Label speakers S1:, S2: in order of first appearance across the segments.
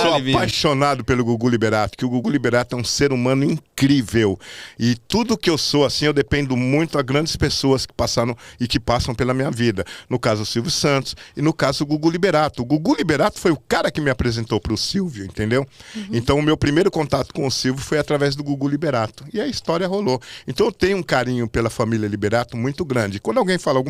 S1: Sou apaixonado pelo Gugu Liberato, que o Gugu Liberato é um ser humano incrível. E tudo que eu sou, assim, eu dependo muito a grandes pessoas que passaram e que passam pela minha vida. No caso, o Silvio Santos e no caso, o Gugu Liberato. O Gugu Liberato foi o cara que me apresentou para o Silvio, entendeu? Então, o meu primeiro contato com o Silvio foi através do Gugu Liberato. E a história rolou. Então, eu tenho um carinho pela família Liberato muito grande. Quando alguém fala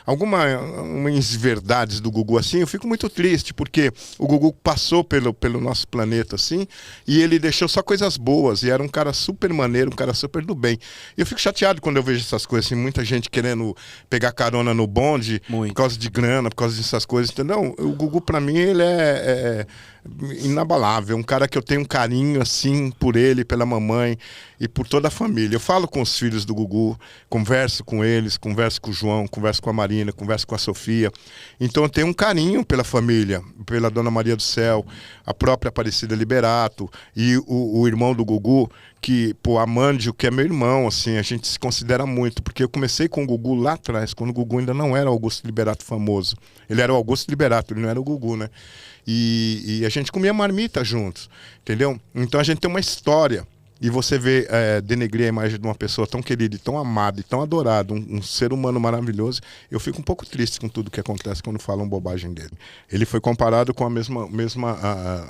S1: umas verdades do Gugu assim, eu fico muito triste, porque o Gugu passou pelo nosso planeta assim, e ele deixou só coisas boas, e era um cara super maneiro, um cara super do bem. E eu fico chateado quando eu vejo essas coisas, assim, muita gente querendo pegar carona no bonde, por causa de grana, por causa dessas coisas, entendeu? O Gugu, pra mim, ele é inabalável, um cara que eu tenho um carinho assim por ele, pela mamãe e por toda a família. Eu falo com os filhos do Gugu, converso com eles, converso com o João, converso com a Marina, converso com a Sofia. Então eu tenho um carinho pela família, pela Dona Maria do Céu, a própria Aparecida Liberato e o irmão do Gugu, que, pô, Amândio, que é meu irmão, assim, a gente se considera muito, porque eu comecei com o Gugu lá atrás, quando o Gugu ainda não era o Augusto Liberato famoso. Ele era o Augusto Liberato, ele não era o Gugu, né? E a gente comia marmita juntos, entendeu? Então a gente tem uma história. E você vê denegrir a imagem de uma pessoa tão querida, e tão amada e tão adorada, um ser humano maravilhoso, eu fico um pouco triste com tudo que acontece quando falam bobagem dele. Ele foi comparado com a mesma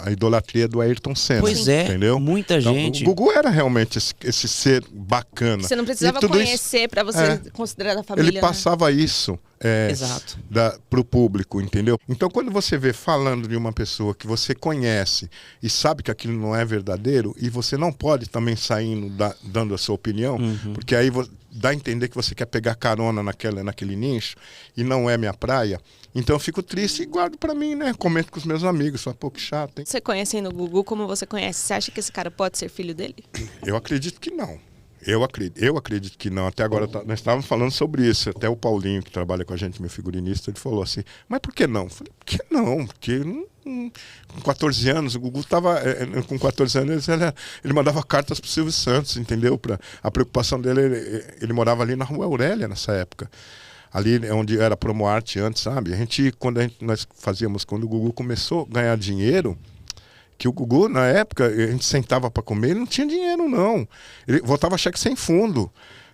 S1: a idolatria do Ayrton Senna.
S2: Pois é,
S1: entendeu?
S2: Então, gente.
S1: O Gugu era realmente esse ser bacana.
S3: Você não precisava conhecer para você considerar da família.
S1: Ele passava isso
S2: Exato.
S1: para o público, entendeu? Então, quando você vê falando de uma pessoa que você conhece e sabe que aquilo não é verdadeiro, e você não pode também saindo dando a sua opinião, porque aí dá a entender que você quer pegar carona naquele nicho, e não é minha praia. Então eu fico triste e guardo pra mim, né? Comento com os meus amigos, falo, pô, que chato, hein?
S3: Você conhecendo o Gugu como você conhece, você acha que esse cara pode ser filho dele?
S1: Eu acredito que não. Eu acredito que não. Até agora nós estávamos falando sobre isso. Até o Paulinho, que trabalha com a gente, meu figurinista, ele falou assim, mas por que não? Eu falei, por que não? Porque com 14 anos, o Gugu estava... com 14 anos, ele mandava cartas para o Silvio Santos, entendeu? A preocupação dele, ele morava ali na Rua Aurélia nessa época. Ali onde era Promoarte antes, sabe? Nós fazíamos, quando o Gugu começou a ganhar dinheiro, que o Gugu, na época, a gente sentava para comer, ele não tinha dinheiro, não. Ele voltava cheque sem fundo.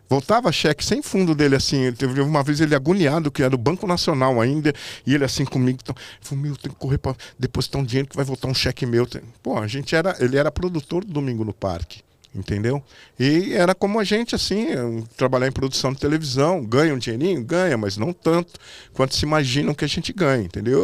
S1: Voltava cheque sem fundo dele, assim. Teve uma vez ele agoniado, que era do Banco Nacional ainda, e ele assim comigo, então, falou, meu, tem que correr para depositar um dinheiro que vai voltar um cheque meu. Pô, ele era produtor do Domingo no Parque, entendeu? E era como a gente, assim, trabalhar em produção de televisão, ganha um dinheirinho? Ganha, mas não tanto quanto se imaginam que a gente ganha, entendeu?